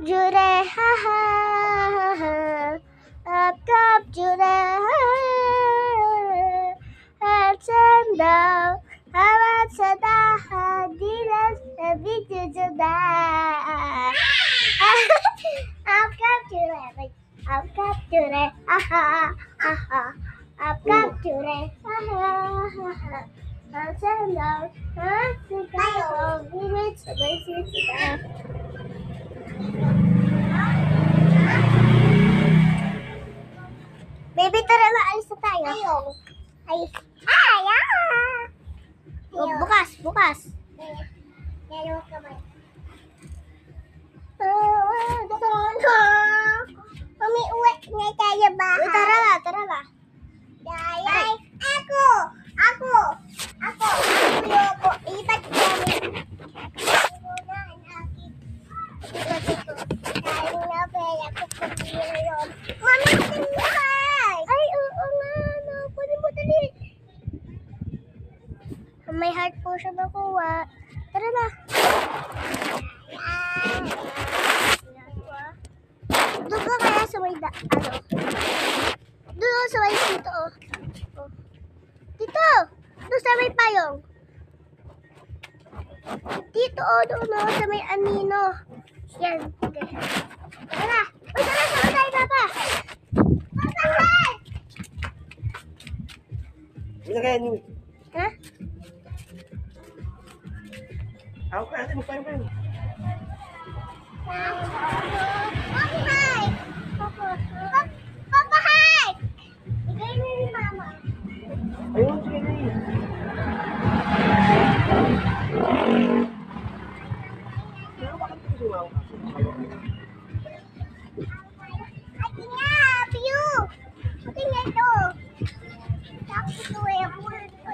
जुरे हा हा हा आप कब जुरे daw hawat sa dahan di lang sabi jujuda आप कब जुरे आप कब जुरे ha ha ha ha आप कब जुरे ha ha ha ha daw hawat sa dahan di lang sabi jujuda. Baby, tara na, alis na tayo. Ay. Oh, bukas. Dalawa kamay. Mami, uwi na tayo bahay. Tara na. Ay, ako. Ayoko. Ibat kami. Mami, tingnan. Ay, oo nga. Pwede mo dali. May heart po siya nakuha. Tara na. Doon ka kaya sa may doon sa may dito, oh. Dito! Doon sa may payong. Dito, oh. Doon, oh. Sa may anino. Yan. Okay. Tara na. Uy, tara, sama tayo, Papa. Ha? Ako ka natin, magpaano. Papa, hi! Bigay mo yung mama. Ayun, sige na yun. Pero bakit ito sumaw? Ate nga, Piyu! Ate nga ito. Tapos ito eh,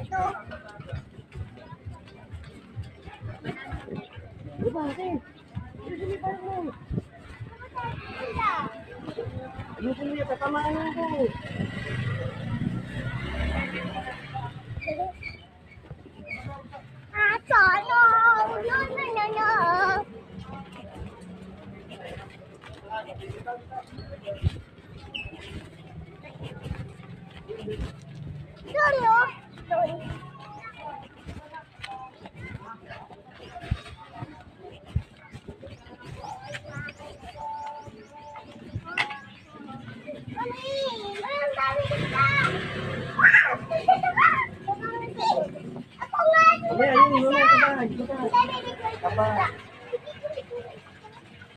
ito. Diba, ate? Sige, paano? Ayusin mo yun, tatamaan mo ko. No.